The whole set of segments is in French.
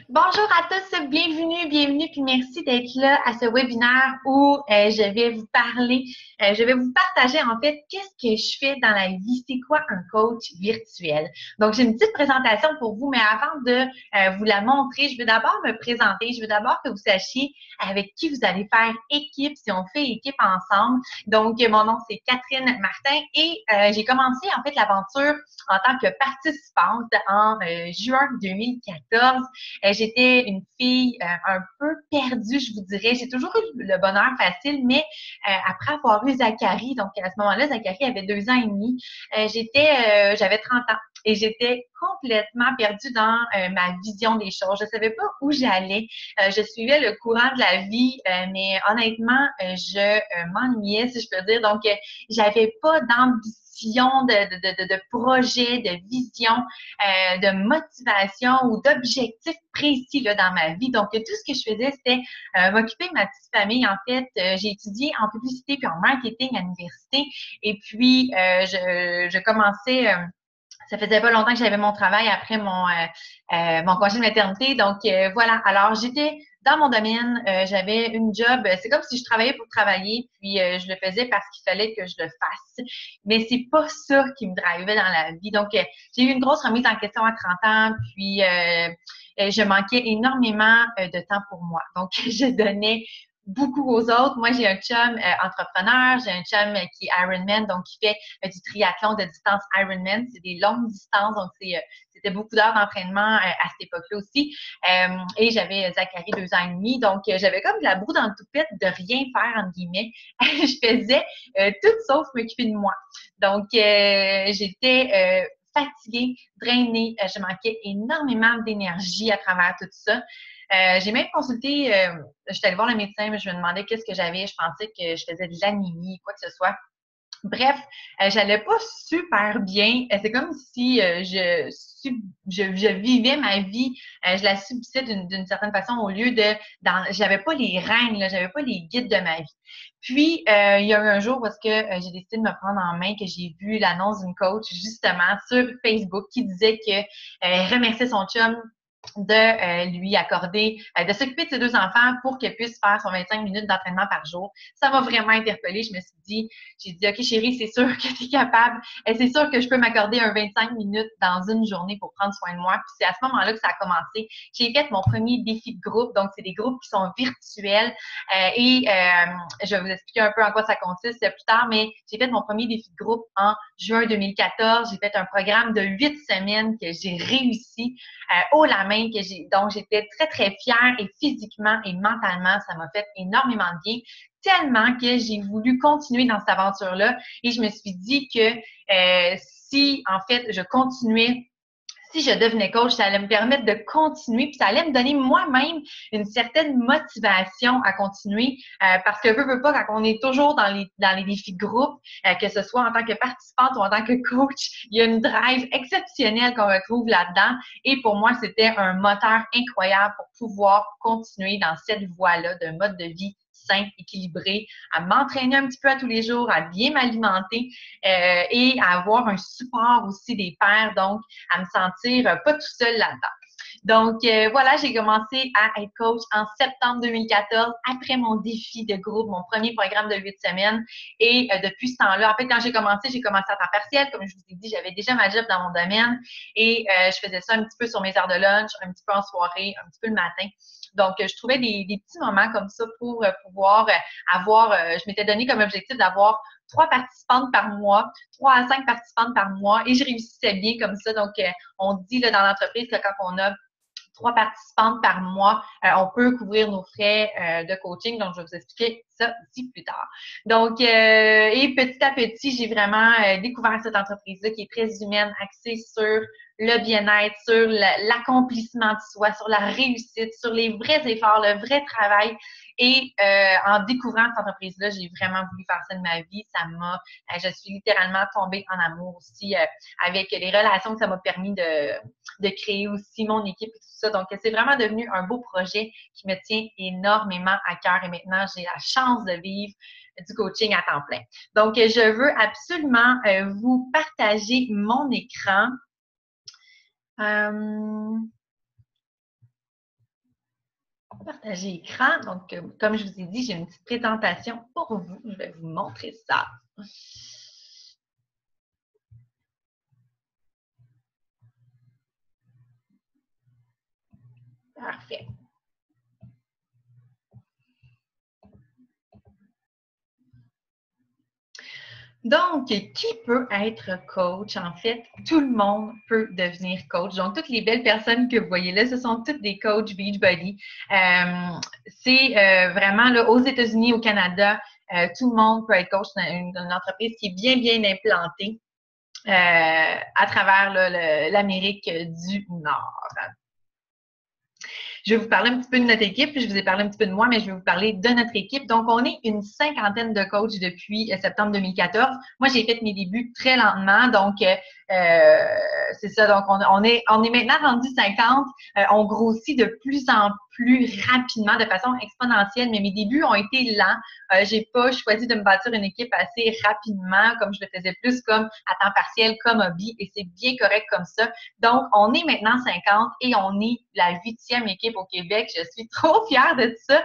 Bonjour à tous, bienvenue, puis merci d'être là à ce webinaire où je vais vous parler, je vais vous partager en fait qu'est-ce que je fais dans la vie, c'est quoi un coach virtuel. Donc, j'ai une petite présentation pour vous, mais avant de vous la montrer, je veux d'abord me présenter, je veux d'abord que vous sachiez avec qui vous allez faire équipe, si on fait équipe ensemble. Donc, mon nom c'est Catherine Martin et j'ai commencé en fait l'aventure en tant que participante en juin 2014. J'étais une fille un peu perdue, je vous dirais. J'ai toujours eu le bonheur facile, mais après avoir eu Zachary, donc à ce moment-là, Zachary avait 2 ans et demi, j'avais 30 ans et j'étais complètement perdue dans ma vision des choses. Je ne savais pas où j'allais. Je suivais le courant de la vie, mais honnêtement, je m'ennuyais, si je peux dire. Donc, j'avais pas d'ambition, de projet, de vision, de motivation ou d'objectifs précis là, dans ma vie. Donc, tout ce que je faisais, c'était m'occuper de ma petite famille. En fait, j'ai étudié en publicité puis en marketing à l'université. Et puis, je commençais ça faisait pas longtemps que j'avais mon travail après mon congé de maternité. Donc, voilà. Alors, j'étais dans mon domaine, j'avais une job. C'est comme si je travaillais pour travailler, puis je le faisais parce qu'il fallait que je le fasse. Mais c'est pas ça qui me drivait dans la vie. Donc, j'ai eu une grosse remise en question à 30 ans, puis je manquais énormément de temps pour moi. Donc, je donnais beaucoup aux autres. Moi, j'ai un chum entrepreneur, j'ai un chum qui est Ironman, donc qui fait du triathlon de distance Ironman. C'est des longues distances, donc c'était beaucoup d'heures d'entraînement à cette époque-là aussi. Et j'avais Zachary 2 ans et demi, donc j'avais comme de la broue dans le toupette de rien faire, entre guillemets. Je faisais tout sauf m'occuper de moi. Donc, j'étais fatiguée, drainée, je manquais énormément d'énergie à travers tout ça. J'ai même consulté, j'étais allée voir le médecin, mais je me demandais qu'est-ce que j'avais. Je pensais que je faisais de l'anémie, quoi que ce soit. Bref, j'allais pas super bien. C'est comme si je vivais ma vie, je la subissais d'une certaine façon au lieu j'avais pas les règnes, là, j'avais pas les guides de ma vie. Puis, il y a eu un jour où est-ce que j'ai décidé de me prendre en main, que j'ai vu l'annonce d'une coach justement sur Facebook qui disait que remerciait son chum de lui accorder, de s'occuper de ses 2 enfants pour qu'elle puisse faire son 25 minutes d'entraînement par jour. Ça m'a vraiment interpellée. J'ai dit, OK, chérie, c'est sûr que tu es capable. C'est sûr que je peux m'accorder un 25 minutes dans une journée pour prendre soin de moi. Puis c'est à ce moment-là que ça a commencé. J'ai fait mon premier défi de groupe. Donc, c'est des groupes qui sont virtuels. Je vais vous expliquer un peu en quoi ça consiste plus tard, mais j'ai fait mon premier défi de groupe en juin 2014. J'ai fait un programme de 8 semaines que j'ai réussi haut la main, donc j'étais très, très fière et physiquement et mentalement, ça m'a fait énormément de bien, tellement que j'ai voulu continuer dans cette aventure-là et je me suis dit que si, en fait, je continuais si je devenais coach, ça allait me permettre de continuer, puis ça allait me donner moi-même une certaine motivation à continuer, parce que veux pas, quand on est toujours dans les défis de groupe, que ce soit en tant que participante ou en tant que coach, il y a une drive exceptionnelle qu'on retrouve là-dedans. Et pour moi, c'était un moteur incroyable pour pouvoir continuer dans cette voie-là d'un mode de vie sain, équilibré, à m'entraîner un petit peu à tous les jours, à bien m'alimenter et à avoir un support aussi des pairs, donc à me sentir pas tout seul là-dedans. Donc, voilà, j'ai commencé à être coach en septembre 2014 après mon défi de groupe, mon premier programme de 8 semaines. Et depuis ce temps-là, en fait, quand j'ai commencé à temps partiel. Comme je vous ai dit, j'avais déjà ma job dans mon domaine et je faisais ça un petit peu sur mes heures de lunch, un petit peu en soirée, un petit peu le matin. Donc, je trouvais des petits moments comme ça pour pouvoir avoir, je m'étais donné comme objectif d'avoir 3 participantes par mois, 3 à 5 participantes par mois, et je réussissais bien comme ça. Donc, on dit là, dans l'entreprise que quand on a 3 participantes par mois, on peut couvrir nos frais de coaching. Donc, je vais vous expliquer ça ici plus tard. Donc, et petit à petit, j'ai vraiment découvert cette entreprise-là qui est très humaine, axée sur le bien-être, sur l'accomplissement de soi, sur la réussite, sur les vrais efforts, le vrai travail. Et en découvrant cette entreprise-là, j'ai vraiment voulu faire ça de ma vie. Je suis littéralement tombée en amour aussi avec les relations que ça m'a permis de créer aussi mon équipe et tout ça. Donc, c'est vraiment devenu un beau projet qui me tient énormément à cœur et maintenant, j'ai la chance de vivre du coaching à temps plein. Donc, je veux absolument vous partager mon écran. Partager écran. Donc, comme je vous ai dit, j'ai une petite présentation pour vous. Je vais vous montrer ça. Parfait. Donc, qui peut être coach? En fait, tout le monde peut devenir coach. Donc, toutes les belles personnes que vous voyez là, ce sont toutes des coachs Beachbody. C'est vraiment là, aux États-Unis, au Canada, tout le monde peut être coach dans une entreprise qui est bien, bien implantée à travers l'Amérique du Nord. Je vais vous parler un petit peu de notre équipe, puis je vous ai parlé un petit peu de moi, mais je vais vous parler de notre équipe. Donc, on est une cinquantaine de coachs depuis septembre 2014. Moi, j'ai fait mes débuts très lentement, donc c'est ça. Donc, on est maintenant rendu 50. On grossit de plus en plus rapidement, de façon exponentielle, mais mes débuts ont été lents. J'ai pas choisi de me bâtir une équipe assez rapidement, comme je le faisais plus comme à temps partiel, comme hobby, et c'est bien correct comme ça. Donc, on est maintenant 50 et on est la 8e équipe au Québec. Je suis trop fière de ça.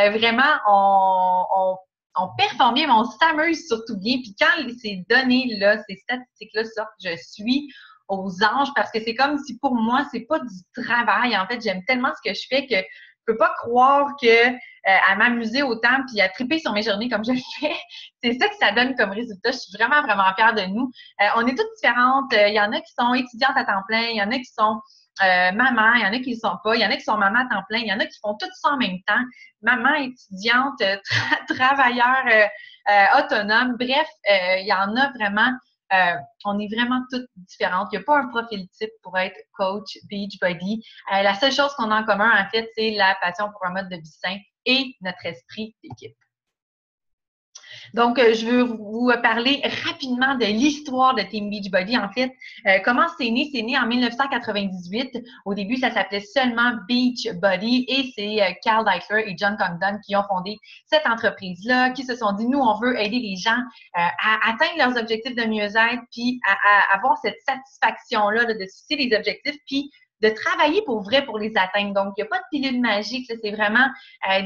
Vraiment, on performe bien, mais on s'amuse surtout bien. Puis quand ces données-là, ces statistiques-là sortent, je suis aux anges parce que c'est comme si pour moi, c'est pas du travail. En fait, j'aime tellement ce que je fais que je peux pas croire que à m'amuser autant puis à triper sur mes journées comme je le fais, c'est ça que ça donne comme résultat. Je suis vraiment, vraiment fière de nous. On est toutes différentes. Il y en a qui sont étudiantes à temps plein, il y en a qui sont maman, il y en a qui ne le sont pas, il y en a qui sont maman à temps plein, il y en a qui font tout ça en même temps. Maman, étudiante, travailleur autonome. Bref, il y en a vraiment. On est vraiment toutes différentes. Il n'y a pas un profil type pour être coach Beachbody. La seule chose qu'on a en commun, en fait, c'est la passion pour un mode de vie sain et notre esprit d'équipe. Donc, je veux vous parler rapidement de l'histoire de Team Beachbody. En fait, comment c'est né? C'est né en 1998. Au début, ça s'appelait seulement Beachbody et c'est Carl Deichler et John Congdon qui ont fondé cette entreprise-là, qui se sont dit, nous, on veut aider les gens à atteindre leurs objectifs de mieux-être, puis à avoir cette satisfaction-là de fixer les objectifs, puis de travailler pour vrai pour les atteindre. Donc, il n'y a pas de pilule magique, c'est vraiment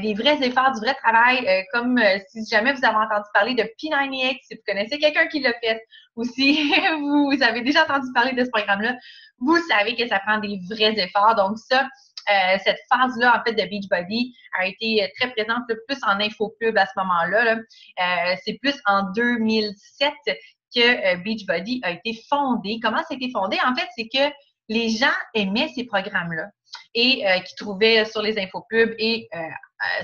des vrais efforts, du vrai travail, comme si jamais vous avez entendu parler de P90X, si vous connaissez quelqu'un qui l'a fait, ou si vous avez déjà entendu parler de ce programme-là, vous savez que ça prend des vrais efforts. Donc ça, cette phase-là, en fait, de Beachbody a été très présente, plus en infopub à ce moment-là. C'est plus en 2007 que Beachbody a été fondé. Comment ça a été fondé? En fait, c'est que les gens aimaient ces programmes-là et qui trouvaient sur les infopubs et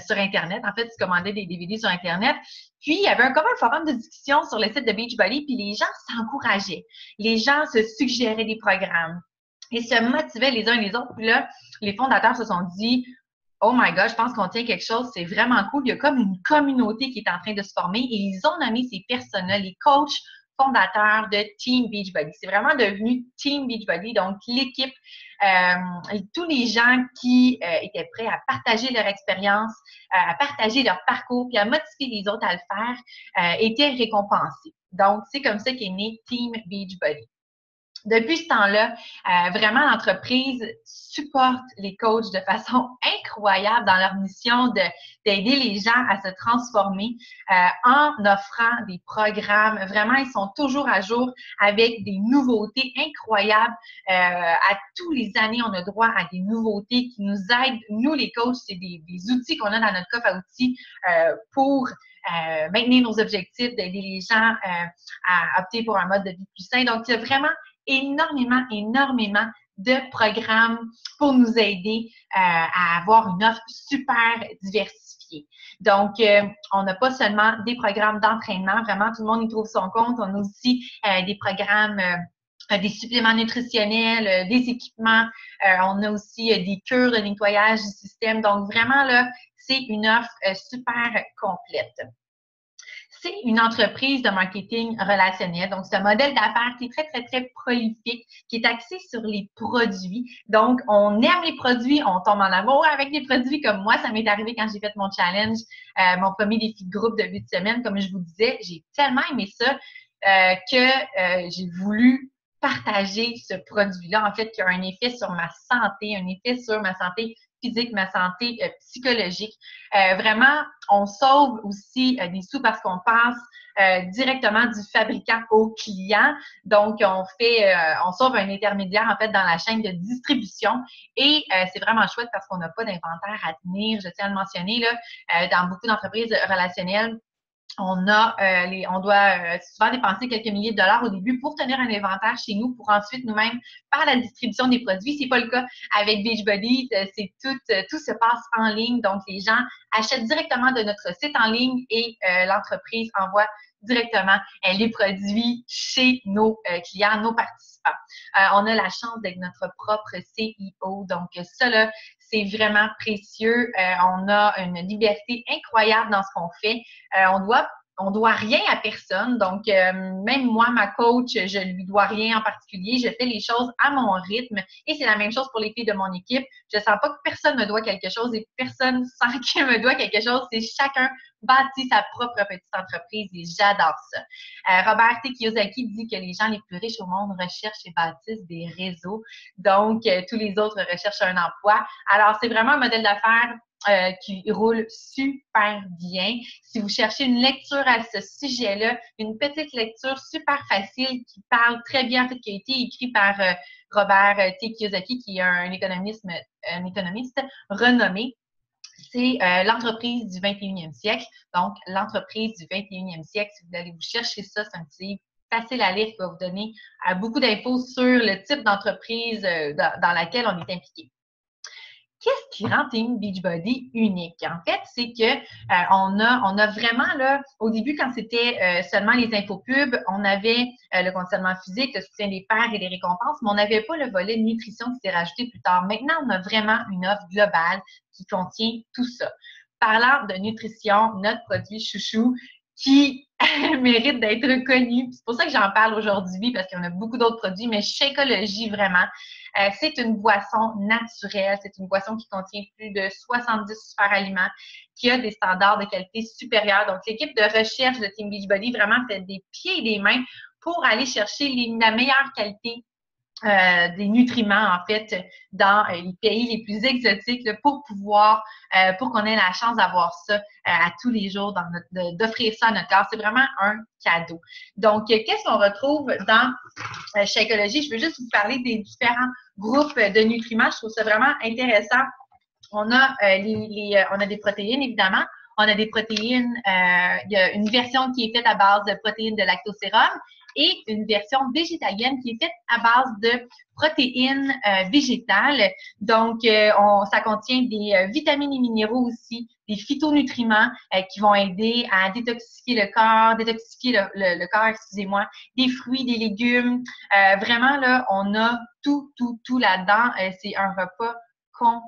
sur Internet. En fait, ils commandaient des DVD sur Internet. Puis, il y avait comme un forum de discussion sur le site de Beachbody, puis les gens s'encourageaient. Les gens se suggéraient des programmes et se motivaient les uns les autres. Puis là, les fondateurs se sont dit, oh my God, je pense qu'on tient quelque chose, c'est vraiment cool. Il y a comme une communauté qui est en train de se former et ils ont nommé ces personnes-là, les coachs fondateurs de Team Beachbody. C'est vraiment devenu Team Beachbody, donc l'équipe, tous les gens qui étaient prêts à partager leur expérience, à partager leur parcours, puis à motiver les autres à le faire, étaient récompensés. Donc, c'est comme ça qu'est né Team Beachbody. Depuis ce temps-là, vraiment, l'entreprise supporte les coachs de façon incroyable dans leur mission d'aider les gens à se transformer en offrant des programmes. Vraiment, ils sont toujours à jour avec des nouveautés incroyables. À tous les années, on a droit à des nouveautés qui nous aident. Nous, les coachs, c'est des outils qu'on a dans notre coffre à outils pour maintenir nos objectifs, d'aider les gens à opter pour un mode de vie plus sain. Donc, il y a vraiment énormément de programmes pour nous aider à avoir une offre super diversifiée. Donc, on n'a pas seulement des programmes d'entraînement, vraiment, tout le monde y trouve son compte. On a aussi des programmes des suppléments nutritionnels, des équipements. On a aussi des cures de nettoyage du système. Donc, vraiment, là, c'est une offre super complète. C'est une entreprise de marketing relationnel. Donc, c'est un modèle d'affaires qui est très, très, très prolifique, qui est axé sur les produits. Donc, on aime les produits, on tombe en amour avec les produits. Comme moi, ça m'est arrivé quand j'ai fait mon challenge, mon premier défi de groupe de 8 semaines. Comme je vous disais, j'ai tellement aimé ça que j'ai voulu partager ce produit-là, en fait, qui a un effet sur ma santé, un effet sur ma santé physique, ma santé psychologique. Vraiment, on sauve aussi des sous parce qu'on passe directement du fabricant au client. Donc, on sauve un intermédiaire, en fait, dans la chaîne de distribution. Et c'est vraiment chouette parce qu'on n'a pas d'inventaire à tenir. Je tiens à le mentionner, là, dans beaucoup d'entreprises relationnelles, on doit souvent dépenser quelques milliers de dollars au début pour tenir un inventaire chez nous, pour ensuite nous-mêmes faire la distribution des produits. C'est pas le cas avec Beachbody. C'est tout se passe en ligne. Donc, les gens achètent directement de notre site en ligne et l'entreprise envoie directement les produits chez nos clients, nos participants. On a la chance d'être notre propre CEO. Donc, ça, là, c'est vraiment précieux. On a une liberté incroyable dans ce qu'on fait. On doit rien à personne. Donc, même moi, ma coach, je lui dois rien en particulier. Je fais les choses à mon rythme. Et c'est la même chose pour les filles de mon équipe. Je sens pas que personne me doit quelque chose et personne sent qu'il me doit quelque chose. C'est chacun bâtit sa propre petite entreprise et j'adore ça. Robert T. Kiyosaki dit que les gens les plus riches au monde recherchent et bâtissent des réseaux. Donc, tous les autres recherchent un emploi. Alors, c'est vraiment un modèle d'affaires qui roule super bien. Si vous cherchez une lecture à ce sujet-là, une petite lecture super facile qui parle très bien, en fait, qui a été écrit par Robert T. Kiyosaki, qui est un économiste renommé. C'est l'entreprise du 21e siècle. Donc, l'entreprise du 21e siècle, si vous allez vous chercher ça, c'est un petit livre facile à lire qui va vous donner beaucoup d'infos sur le type d'entreprise dans laquelle on est impliqué. Qu'est-ce qui rend Team Beachbody unique? En fait, c'est que on a vraiment, là, au début, quand c'était seulement les infopubs, on avait le conditionnement physique, le soutien des pairs et des récompenses, mais on n'avait pas le volet nutrition qui s'est rajouté plus tard. Maintenant, on a vraiment une offre globale qui contient tout ça. Parlant de nutrition, notre produit chouchou qui mérite d'être reconnu. C'est pour ça que j'en parle aujourd'hui, parce qu'il y en a beaucoup d'autres produits, mais Shakeology, vraiment, c'est une boisson naturelle. C'est une boisson qui contient plus de 70 super aliments, qui a des standards de qualité supérieurs. Donc, l'équipe de recherche de Team Beachbody vraiment fait des pieds et des mains pour aller chercher la meilleure qualité des nutriments, en fait, dans les pays les plus exotiques là, pour qu'on ait la chance d'avoir ça à tous les jours, d'offrir ça à notre corps. C'est vraiment un cadeau. Donc, qu'est-ce qu'on retrouve dans Shakeology? Je veux juste vous parler des différents groupes de nutriments. Je trouve ça vraiment intéressant. On a, on a des protéines, évidemment. On a des protéines, il y a une version qui est faite à base de protéines de lactosérum et une version végétalienne qui est faite à base de protéines végétales. Donc, ça contient des vitamines et minéraux aussi, des phytonutriments qui vont aider à détoxifier le corps, excusez-moi, des fruits, des légumes. Vraiment, là, on a tout là-dedans. C'est un repas complet.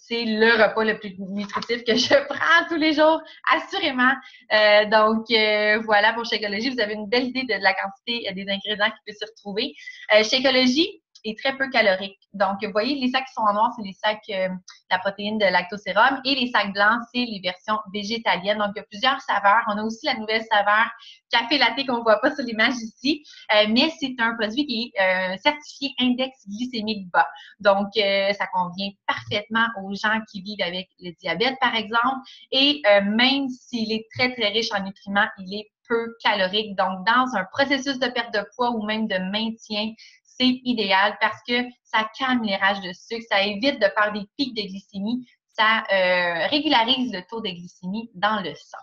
C'est le repas le plus nutritif que je prends tous les jours, assurément. Voilà, pour Shakeology, vous avez une belle idée de la quantité des ingrédients qui peuvent se retrouver. Shakeology est très peu calorique. Donc, vous voyez, les sacs qui sont en noir, c'est les sacs la protéine de lactosérum et les sacs blancs, c'est les versions végétaliennes. Donc, il y a plusieurs saveurs. On a aussi la nouvelle saveur café latte qu'on ne voit pas sur l'image ici, mais c'est un produit qui est certifié index glycémique bas. Donc, ça convient parfaitement aux gens qui vivent avec le diabète, par exemple, et même s'il est très, très riche en nutriments, il est peu calorique. Donc, dans un processus de perte de poids ou même de maintien, c'est idéal parce que ça calme les rages de sucre, ça évite de faire des pics de glycémie, ça régularise le taux de glycémie dans le sang.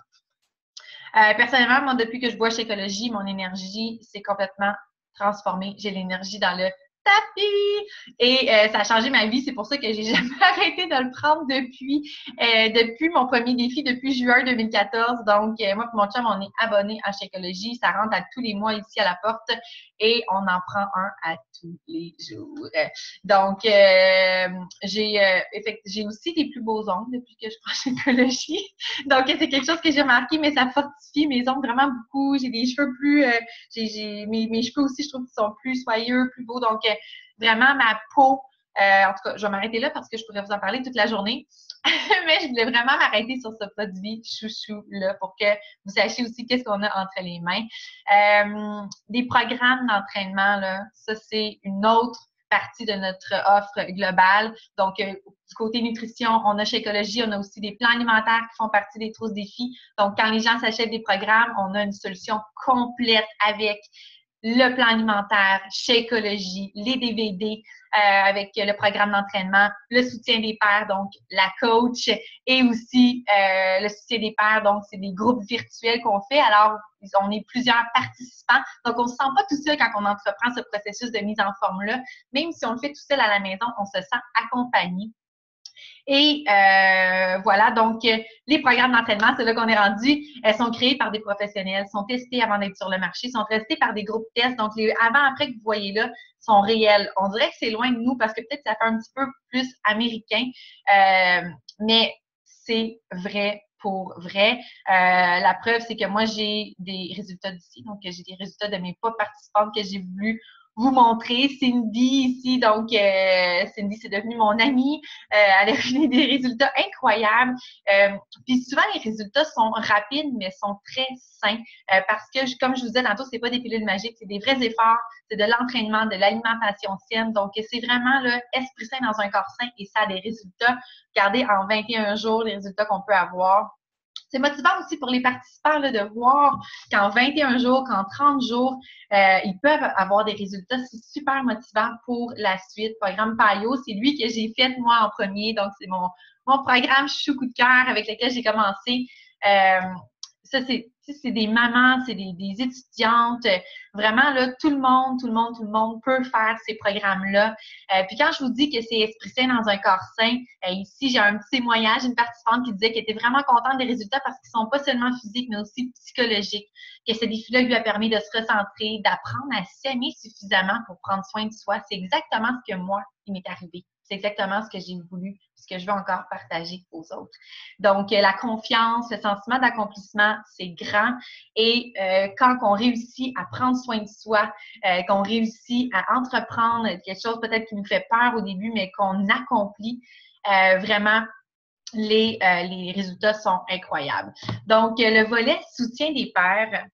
Personnellement, moi, depuis que je bois Shakeology, mon énergie s'est complètement transformée. J'ai l'énergie dans le tapis! Et ça a changé ma vie. C'est pour ça que j'ai jamais arrêté de le prendre depuis mon premier défi, depuis juin 2014. Donc, moi et mon chum, on est abonnés à Shakeology. Ça rentre à tous les mois ici à la porte et on en prend un à tous les jours. Donc, j'ai aussi des plus beaux ongles depuis que je prends Shakeology. Donc, c'est quelque chose que j'ai remarqué, mais ça fortifie mes ongles vraiment beaucoup. J'ai des cheveux plus... mes cheveux aussi, je trouve qu'ils sont plus soyeux, plus beaux. Donc, vraiment, ma peau En tout cas, je vais m'arrêter là parce que je pourrais vous en parler toute la journée. Mais je voulais vraiment m'arrêter sur ce produit chouchou-là pour que vous sachiez aussi qu'est-ce qu'on a entre les mains. Des programmes d'entraînement, là, ça, c'est une autre partie de notre offre globale. Donc, du côté nutrition, on a chez Écologie, on a aussi des plans alimentaires qui font partie des trousses défis. Donc, quand les gens s'achètent des programmes, on a une solution complète avec le plan alimentaire chez Écologie, les DVD avec le programme d'entraînement, le soutien des pairs, donc la coach, et aussi le soutien des pairs, donc c'est des groupes virtuels qu'on fait. Alors, on est plusieurs participants, donc on ne se sent pas tout seul quand on entreprend ce processus de mise en forme-là. Même si on le fait tout seul à la maison, on se sent accompagné. Et voilà, donc les programmes d'entraînement, c'est là qu'on est rendu, elles sont créées par des professionnels, sont testés avant d'être sur le marché, sont testés par des groupes tests. Donc, les avant-après que vous voyez là sont réels. On dirait que c'est loin de nous parce que peut-être ça fait un petit peu plus américain, mais c'est vrai pour vrai. La preuve, c'est que moi, j'ai des résultats d'ici. Donc, j'ai des résultats de mes pas participantes que j'ai voulu vous montrer. Cindy ici, donc Cindy, c'est devenu mon amie. Elle a eu des résultats incroyables. Puis souvent, les résultats sont rapides, mais sont très sains. Parce que, comme je vous disais tantôt, c'est pas des pilules magiques, c'est des vrais efforts, c'est de l'entraînement, de l'alimentation saine. Donc, c'est vraiment le esprit sain dans un corps sain et ça a des résultats. Regardez, en 21 jours, les résultats qu'on peut avoir. C'est motivant aussi pour les participants là, de voir qu'en 21 jours, qu'en 30 jours, ils peuvent avoir des résultats. C'est super motivant pour la suite. Programme PAIO, c'est lui que j'ai fait moi en premier. Donc, c'est mon programme chou coup de cœur avec lequel j'ai commencé. Ça, c'est des mamans, c'est des étudiantes. Vraiment, là, tout le monde peut faire ces programmes-là. Puis quand je vous dis que c'est esprit sain dans un corps sain, ici, j'ai un petit témoignage, une participante qui disait qu'elle était vraiment contente des résultats parce qu'ils sont pas seulement physiques, mais aussi psychologiques. Que ce défi-là lui a permis de se recentrer, d'apprendre à s'aimer suffisamment pour prendre soin de soi. C'est exactement ce que moi, il m'est arrivé. C'est exactement ce que j'ai voulu, ce que je veux encore partager aux autres. Donc, la confiance, le sentiment d'accomplissement, c'est grand. Et quand on réussit à prendre soin de soi, qu'on réussit à entreprendre quelque chose peut-être qui nous fait peur au début, mais qu'on accomplit, vraiment, les résultats sont incroyables. Donc, le volet soutien des pairs,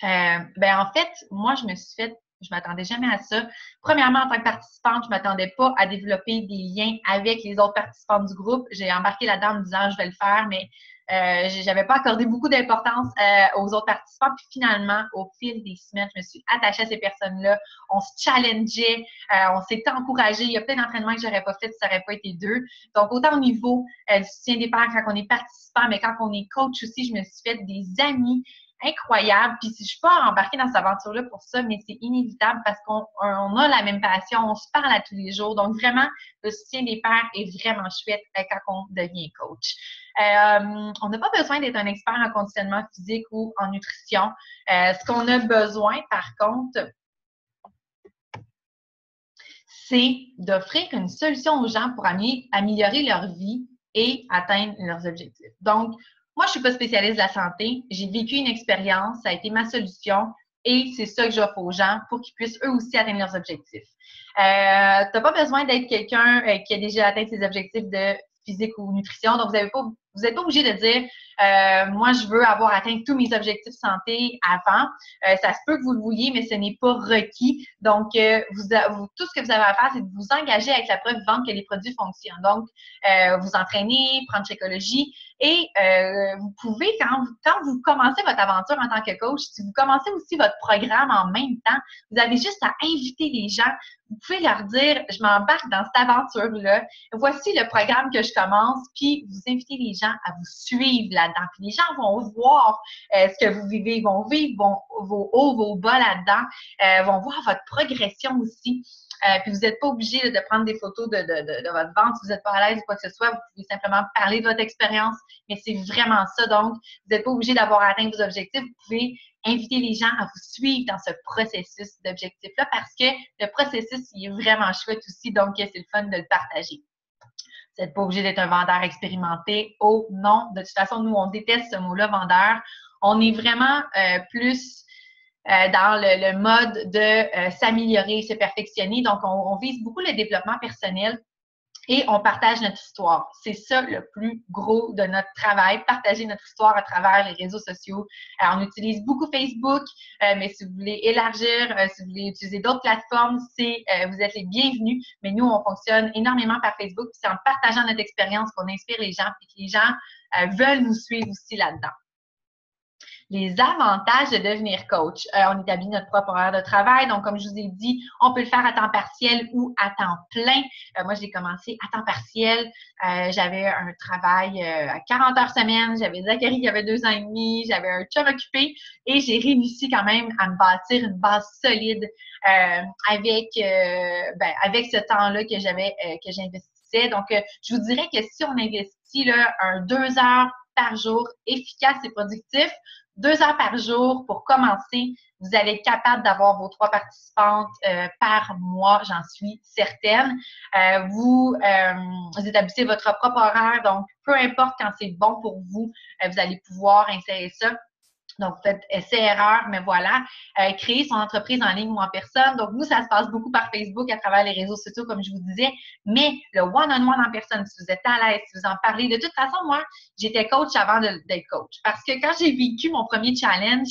en fait, moi, je m'attendais jamais à ça. Premièrement, en tant que participante, je m'attendais pas à développer des liens avec les autres participants du groupe. J'ai embarqué là-dedans en me disant, je vais le faire, mais j'avais pas accordé beaucoup d'importance aux autres participants. Puis finalement, au fil des semaines, je me suis attachée à ces personnes-là. On se challengeait, on s'est encouragé. Il y a plein d'entraînements que j'aurais pas fait si ça n'aurait pas été deux. Donc, autant au niveau du soutien des pairs quand on est participant, mais quand on est coach aussi, je me suis fait des amis incroyable. Puis si je suis pas embarquée dans cette aventure-là pour ça, mais c'est inévitable parce qu'on a la même passion, on se parle à tous les jours. Donc vraiment, le soutien des pairs est vraiment chouette quand on devient coach. On n'a pas besoin d'être un expert en conditionnement physique ou en nutrition. Ce qu'on a besoin, par contre, c'est d'offrir une solution aux gens pour améliorer leur vie et atteindre leurs objectifs. Donc, moi, je ne suis pas spécialiste de la santé. J'ai vécu une expérience, ça a été ma solution et c'est ça que j'offre aux gens pour qu'ils puissent eux aussi atteindre leurs objectifs. Tu n'as pas besoin d'être quelqu'un qui a déjà atteint ses objectifs de physique ou nutrition. Donc, vous n'êtes pas obligé de dire moi, je veux avoir atteint tous mes objectifs santé avant. Ça se peut que vous le vouliez, mais ce n'est pas requis. Donc, tout ce que vous avez à faire, c'est de vous engager avec la preuve vivante que les produits fonctionnent. Donc, vous entraîner, prendre chez Écologie. Et vous pouvez, quand vous commencez votre aventure en tant que coach, si vous commencez aussi votre programme en même temps, vous avez juste à inviter les gens. Vous pouvez leur dire, je m'embarque dans cette aventure-là. Voici le programme que je commence. Puis, vous invitez les gens à vous suivre là-dedans. Puis, les gens vont voir ce que vous vivez. Ils vont vivre vos hauts, vos bas là-dedans. Vont voir votre progression aussi. Puis vous n'êtes pas obligé de prendre des photos de votre ventre si vous n'êtes pas à l'aise ou quoi que ce soit. Vous pouvez simplement parler de votre expérience, mais c'est vraiment ça. Donc, vous n'êtes pas obligé d'avoir atteint vos objectifs. Vous pouvez inviter les gens à vous suivre dans ce processus d'objectifs-là parce que le processus, il est vraiment chouette aussi. Donc, c'est le fun de le partager. Vous n'êtes pas obligé d'être un vendeur expérimenté. Oh non, de toute façon, nous, on déteste ce mot-là, vendeur. On est vraiment plus dans le mode de s'améliorer, se perfectionner. Donc, on vise beaucoup le développement personnel et on partage notre histoire. C'est ça le plus gros de notre travail, partager notre histoire à travers les réseaux sociaux. On utilise beaucoup Facebook, mais si vous voulez élargir, si vous voulez utiliser d'autres plateformes, vous êtes les bienvenus. Mais nous, on fonctionne énormément par Facebook. C'est en partageant notre expérience qu'on inspire les gens et que les gens veulent nous suivre aussi là-dedans. Les avantages de devenir coach. On établit notre propre horaire de travail. Donc, comme je vous ai dit, on peut le faire à temps partiel ou à temps plein. Moi, j'ai commencé à temps partiel. J'avais un travail à 40 heures semaine. J'avais Zachary qui avait 2 ans et demi. J'avais un chum occupé et j'ai réussi quand même à me bâtir une base solide avec ce temps-là que j'investissais. Donc, je vous dirais que si on investit là, 2 heures par jour efficace et productif, 2 heures par jour pour commencer, vous allez être capable d'avoir vos 3 participantes par mois, j'en suis certaine. Vous établissez votre propre horaire, donc peu importe quand c'est bon pour vous, vous allez pouvoir insérer ça. Donc, vous faites essai-erreur, mais voilà. Créer son entreprise en ligne ou en personne. Donc, nous, ça se passe beaucoup par Facebook à travers les réseaux sociaux, comme je vous disais. Mais le one-on-one en personne, si vous êtes à l'aise, si vous en parlez. De toute façon, moi, j'étais coach avant d'être coach. Parce que quand j'ai vécu mon premier challenge,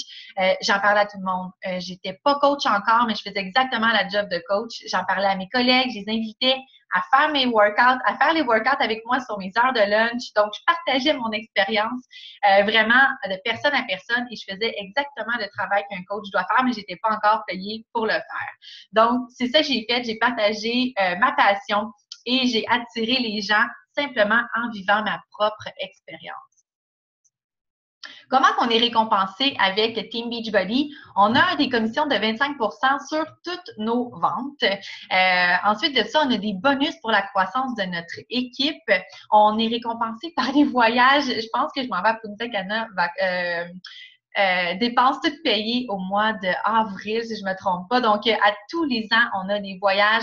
j'en parlais à tout le monde. J'étais pas coach encore, mais je faisais exactement la job de coach. J'en parlais à mes collègues, je les invitais à faire mes workouts, à faire les workouts avec moi sur mes heures de lunch. Donc, je partageais mon expérience vraiment de personne à personne et je faisais exactement le travail qu'un coach doit faire, mais je n'étais pas encore payée pour le faire. Donc, c'est ça que j'ai fait. J'ai partagé ma passion et j'ai attiré les gens simplement en vivant ma propre expérience. Comment on est récompensé avec Team Beachbody? On a des commissions de 25 sur toutes nos ventes. Ensuite de ça, on a des bonus pour la croissance de notre équipe. On est récompensé par des voyages. Je pense que je m'en vais à Punta Cana dépenses toutes payées au mois d'avril, si je ne me trompe pas. Donc, à tous les ans, on a des voyages.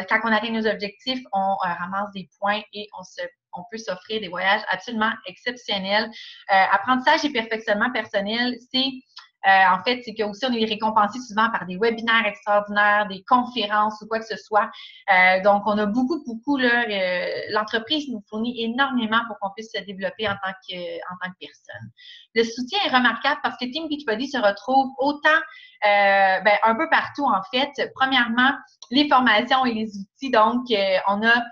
Quand on atteint nos objectifs, on ramasse des points et on peut s'offrir des voyages absolument exceptionnels. Apprentissage et perfectionnement personnel, en fait, c'est que aussi on est récompensé souvent par des webinaires extraordinaires, des conférences ou quoi que ce soit. Donc, on a beaucoup, là, l'entreprise nous fournit énormément pour qu'on puisse se développer en tant que personne. Le soutien est remarquable parce que Team Beachbody se retrouve autant un peu partout, en fait. Premièrement, les formations et les outils. Donc, on a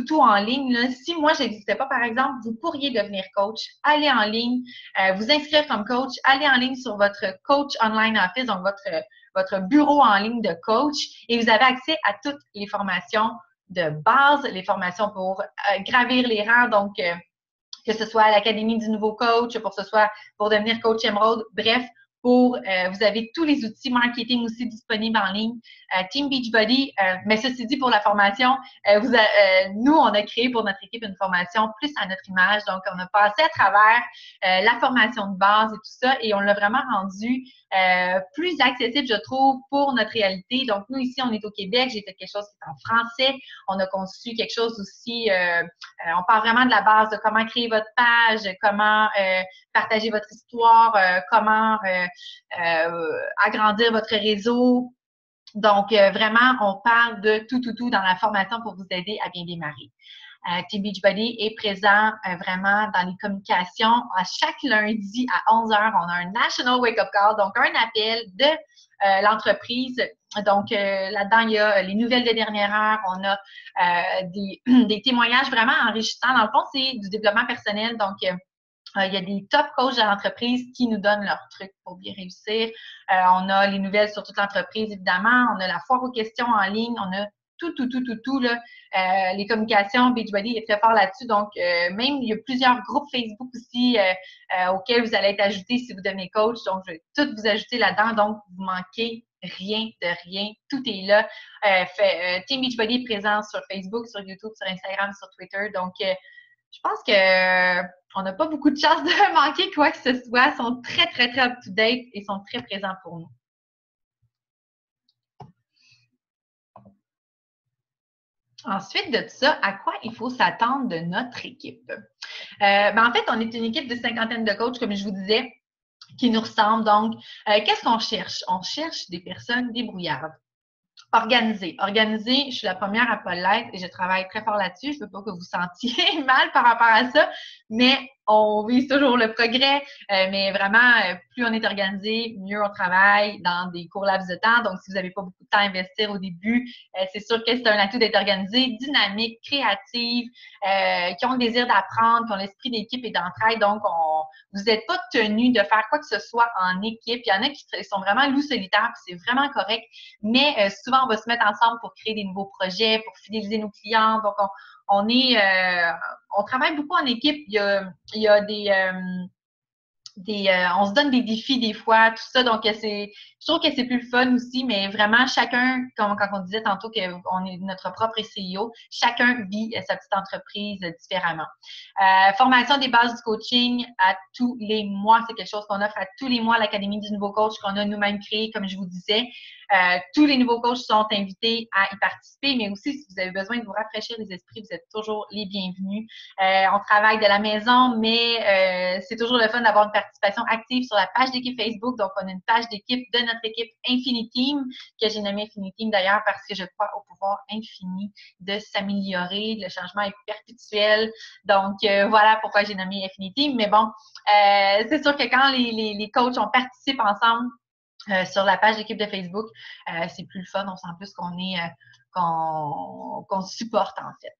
tout en ligne. Là. Si moi, je n'existais pas, par exemple, vous pourriez devenir coach. Allez en ligne, vous inscrire comme coach, allez en ligne sur votre coach online office, donc votre bureau en ligne de coach, et vous avez accès à toutes les formations de base, les formations pour gravir les rangs, donc que ce soit à l'Académie du nouveau coach, que ce soit pour devenir coach Emerald, bref, vous avez tous les outils marketing aussi disponibles en ligne. Team Beachbody, mais ceci dit, pour la formation, nous, on a créé pour notre équipe une formation plus à notre image. Donc, on a passé à travers la formation de base et tout ça et on l'a vraiment rendu plus accessible, je trouve, pour notre réalité. Donc, nous, ici, on est au Québec. J'ai fait quelque chose qui est en français. On a conçu quelque chose aussi, on parle vraiment de la base de comment créer votre page, comment partager votre histoire, comment agrandir votre réseau. Donc, vraiment, on parle de tout dans la formation pour vous aider à bien démarrer. Team Beachbody est présent vraiment dans les communications. À chaque lundi à 11 h, on a un National Wake Up Call, donc un appel de l'entreprise. Donc, là-dedans, il y a les nouvelles de dernière heure. On a des témoignages vraiment enrichissants. Dans le fond, c'est du développement personnel. Donc, il y a des top coachs de l'entreprise qui nous donnent leurs trucs pour bien réussir. On a les nouvelles sur toute l'entreprise, évidemment. On a la foire aux questions en ligne. On a tout, là. Les communications, Beachbody est très fort là-dessus. Donc, même, il y a plusieurs groupes Facebook aussi auxquels vous allez être ajoutés si vous devenez coach. Donc, je vais tout vous ajouter là-dedans. Donc, vous manquez rien de rien. Tout est là. Team Beachbody est présent sur Facebook, sur YouTube, sur Instagram, sur Twitter. Donc, je pense que on n'a pas beaucoup de chance de manquer quoi que ce soit. Ils sont très up-to-date et sont très présents pour nous. Ensuite de ça, à quoi il faut s'attendre de notre équipe? En fait, on est une équipe de 50 de coachs, comme je vous disais, qui nous ressemblent. Donc, qu'est-ce qu'on cherche? On cherche des personnes débrouillardes. Organiser, je suis la première à pas l'être et je travaille très fort là-dessus. Je ne veux pas que vous sentiez mal par rapport à ça, mais on vise toujours le progrès. Mais vraiment, plus on est organisé, mieux on travaille dans des courts laps de temps. Donc, si vous n'avez pas beaucoup de temps à investir au début, c'est sûr que c'est un atout d'être organisé, dynamique, créative, qui ont le désir d'apprendre, qui ont l'esprit d'équipe et d'entraide. Donc, vous n'êtes pas tenu de faire quoi que ce soit en équipe. Il y en a qui sont vraiment loups solitaires, puis c'est vraiment correct. Mais souvent, on va se mettre ensemble pour créer des nouveaux projets, pour fidéliser nos clients. Donc, on travaille beaucoup en équipe. Il y a on se donne des défis des fois, tout ça. Donc, je trouve que c'est plus le fun aussi, mais vraiment, chacun, comme quand on disait tantôt qu'on est notre propre CEO, chacun vit sa petite entreprise différemment. Formation des bases du coaching à tous les mois, c'est quelque chose qu'on offre à tous les mois à l'Académie du nouveau coach qu'on a nous-mêmes créé, comme je vous disais. Tous les nouveaux coachs sont invités à y participer, mais aussi, si vous avez besoin de vous rafraîchir les esprits, vous êtes toujours les bienvenus. On travaille de la maison, mais c'est toujours le fun d'avoir une participation active sur la page d'équipe Facebook. Donc, on a une page d'équipe de notre équipe Infiniteam, que j'ai nommée Infiniteam d'ailleurs parce que je crois au pouvoir infini de s'améliorer. Le changement est perpétuel. Donc, voilà pourquoi j'ai nommé Infiniteam. Mais bon, c'est sûr que quand les coachs, on participe ensemble, sur la page d'équipe de Facebook, c'est plus le fun. On sent plus qu'on se supporte en fait.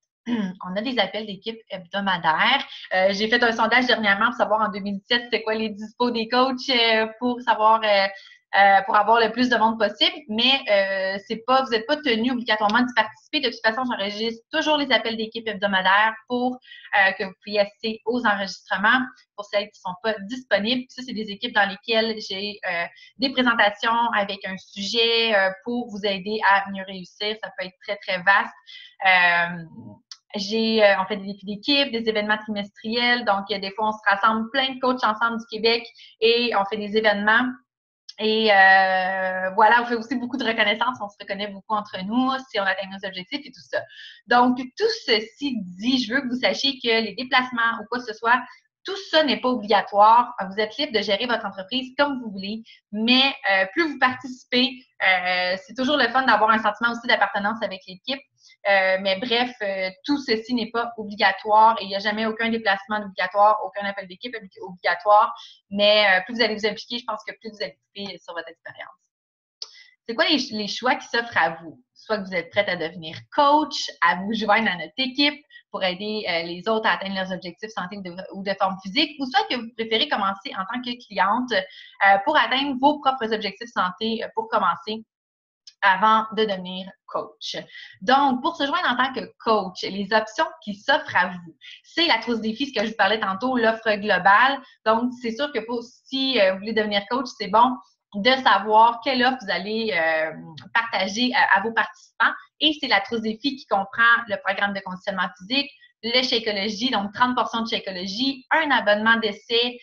On a des appels d'équipe hebdomadaires. J'ai fait un sondage dernièrement pour savoir en 2017 c'était quoi les dispos des coachs pour avoir le plus de monde possible, mais vous n'êtes pas tenu obligatoirement d'y participer. De toute façon, j'enregistre toujours les appels d'équipe hebdomadaires pour que vous puissiez assister aux enregistrements pour celles qui ne sont pas disponibles. Puis ça, c'est des équipes dans lesquelles j'ai des présentations avec un sujet pour vous aider à mieux réussir. Ça peut être très, très vaste. On fait des défis d'équipe, des événements trimestriels. Donc, des fois, on se rassemble plein de coachs ensemble du Québec et on fait des événements. Et voilà, on fait aussi beaucoup de reconnaissance, on se reconnaît beaucoup entre nous si on atteint nos objectifs et tout ça. Donc, tout ceci dit, je veux que vous sachiez que les déplacements ou quoi que ce soit, tout ça n'est pas obligatoire. Vous êtes libre de gérer votre entreprise comme vous voulez, mais plus vous participez, c'est toujours le fun d'avoir un sentiment aussi d'appartenance avec l'équipe. Mais bref, tout ceci n'est pas obligatoire et il n'y a jamais aucun déplacement obligatoire, aucun appel d'équipe obligatoire. Mais plus vous allez vous impliquer, je pense que plus vous allez triper sur votre expérience. C'est quoi les choix qui s'offrent à vous? Soit que vous êtes prête à devenir coach, à vous joindre à notre équipe pour aider les autres à atteindre leurs objectifs santé ou de forme physique, ou soit que vous préférez commencer en tant que cliente pour atteindre vos propres objectifs santé pour commencer avant de devenir coach. Donc, pour se joindre en tant que coach, les options qui s'offrent à vous, c'est la trousse défi, ce que je vous parlais tantôt, l'offre globale. Donc, c'est sûr que si vous voulez devenir coach, c'est bon de savoir quelle offre vous allez partager à vos participants. Et c'est la trousse défi qui comprend le programme de conditionnement physique, le Shakeology, donc 30% de Shakeology, un abonnement d'essai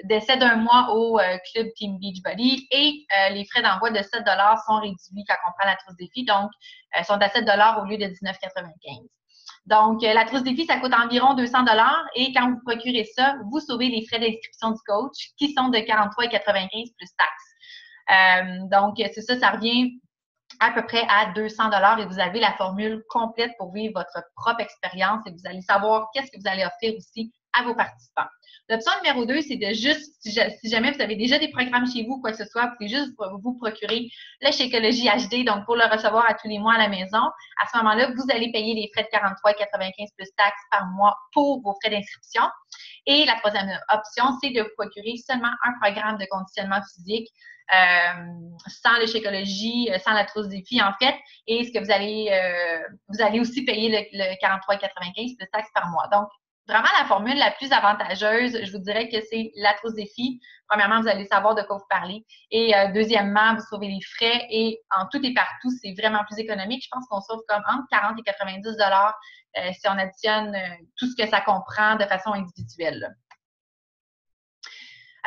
d'essai d'un mois au club Team Beachbody et les frais d'envoi de 7 sont réduits quand on prend la trousse défi, donc sont à 7 au lieu de 19,95. Donc, la trousse défi, ça coûte environ 200 et quand vous procurez ça, vous sauvez les frais d'inscription du coach qui sont de 43,95 plus taxes. Donc, c'est ça, ça revient à peu près à 200 et vous avez la formule complète pour vivre votre propre expérience et vous allez savoir qu'est-ce que vous allez offrir aussi à vos participants. L'option numéro 2, c'est de juste, si jamais vous avez déjà des programmes chez vous, quoi que ce soit, vous pouvez juste vous procurer le Shakeology HD, donc pour le recevoir à tous les mois à la maison. À ce moment-là, vous allez payer les frais de 43,95 plus taxes par mois pour vos frais d'inscription. Et la troisième option, c'est de vous procurer seulement un programme de conditionnement physique sans le Shakeology, sans la trousse défi en fait, et ce que vous allez aussi payer le 43,95 plus taxes par mois. Donc, vraiment la formule la plus avantageuse, je vous dirais que c'est la trousse défi. Premièrement, vous allez savoir de quoi vous parlez. Et deuxièmement, vous sauvez les frais et en tout et partout, c'est vraiment plus économique. Je pense qu'on sauve comme entre 40 et 90 si on additionne tout ce que ça comprend de façon individuelle.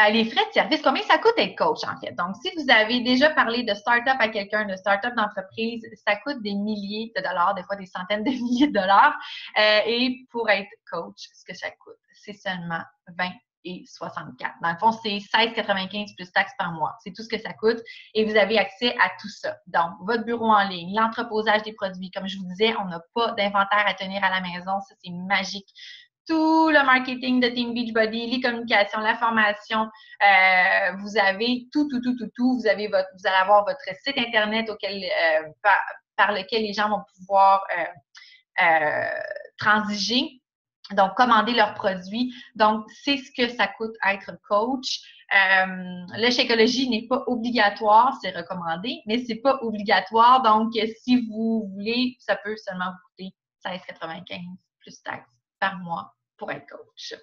Les frais de service, combien ça coûte être coach, en fait? Donc, si vous avez déjà parlé de start-up à quelqu'un, de start-up d'entreprise, ça coûte des milliers de dollars, des fois des centaines de milliers de dollars. Et pour être coach, ce que ça coûte, c'est seulement 20 Dans le fond, c'est 16,95 plus taxes par mois. C'est tout ce que ça coûte et vous avez accès à tout ça. Donc, votre bureau en ligne, l'entreposage des produits. Comme je vous disais, on n'a pas d'inventaire à tenir à la maison. Ça, c'est magique. Tout le marketing de Team Beachbody, les communications, la formation, vous avez tout. Vous allez avoir votre site Internet par lequel les gens vont pouvoir transiger, donc commander leurs produits. Donc, c'est ce que ça coûte être coach. Le Shakeology n'est pas obligatoire, c'est recommandé, mais c'est pas obligatoire. Donc, si vous voulez, ça peut seulement vous coûter 16,95 plus taxes par mois pour être coach.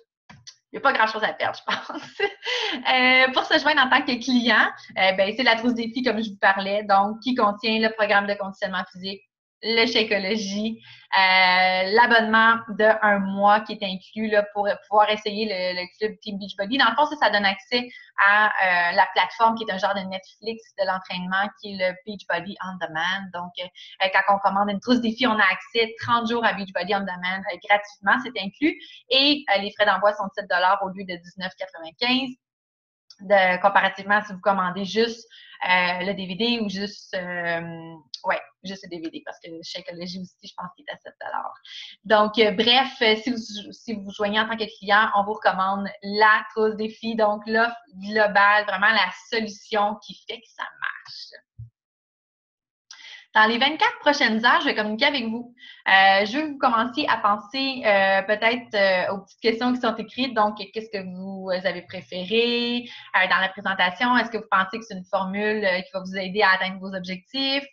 Il n'y a pas grand-chose à perdre, je pense. Pour se joindre en tant que client, c'est la trousse défi, comme je vous parlais, donc qui contient le programme de conditionnement physique, le Shakeology, l'abonnement d'1 mois qui est inclus là, pour pouvoir essayer le club Team Beachbody. Dans le fond, ça donne accès à la plateforme qui est un genre de Netflix de l'entraînement qui est le Beachbody On Demand. Donc, quand on commande une trousse défi, on a accès 30 jours à Beachbody On Demand gratuitement, c'est inclus. Et les frais d'envoi sont de 7 $ au lieu de 19,95 $. Comparativement si vous commandez juste le DVD ou juste le DVD parce que le Shakeology aussi, je pense qu'il est à 7 $. Donc, bref, si vous joignez en tant que client, on vous recommande la trousse défi, donc l'offre globale, vraiment la solution qui fait que ça marche. Dans les 24 prochaines heures, je vais communiquer avec vous. Je veux que vous commenciez à penser peut-être aux petites questions qui sont écrites. Donc, qu'est-ce que vous avez préféré dans la présentation? Est-ce que vous pensez que c'est une formule qui va vous aider à atteindre vos objectifs?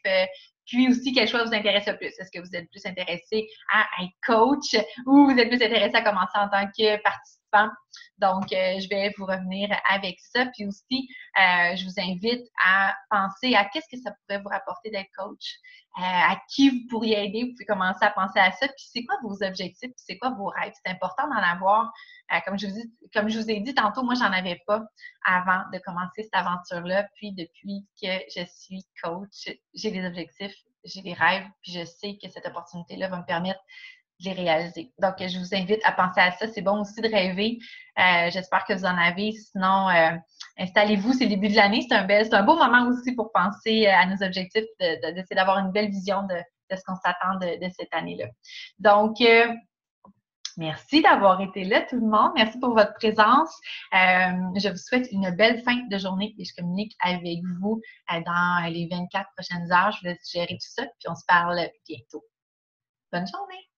Puis aussi, quel choix vous intéresse le plus? Est-ce que vous êtes plus intéressé à être coach ou vous êtes plus intéressé à commencer en tant que participant? Donc, je vais vous revenir avec ça. Puis aussi, je vous invite à penser à qu'est-ce que ça pourrait vous rapporter d'être coach, à qui vous pourriez aider. Vous pouvez commencer à penser à ça. Puis c'est quoi vos objectifs? Puis c'est quoi vos rêves? C'est important d'en avoir. Comme je vous ai dit tantôt, moi, j'en avais pas avant de commencer cette aventure-là. Puis depuis que je suis coach, j'ai des objectifs, j'ai des rêves. Puis je sais que cette opportunité-là va me permettre de les réaliser. Donc, je vous invite à penser à ça. C'est bon aussi de rêver. J'espère que vous en avez. Sinon, installez-vous, c'est le début de l'année. C'est un beau moment aussi pour penser à nos objectifs, d'essayer d'avoir une belle vision de ce qu'on s'attend de cette année-là. Donc, merci d'avoir été là, tout le monde. Merci pour votre présence. Je vous souhaite une belle fin de journée et je communique avec vous dans les 24 prochaines heures. Je vous laisse gérer tout ça, puis on se parle bientôt. Bonne journée!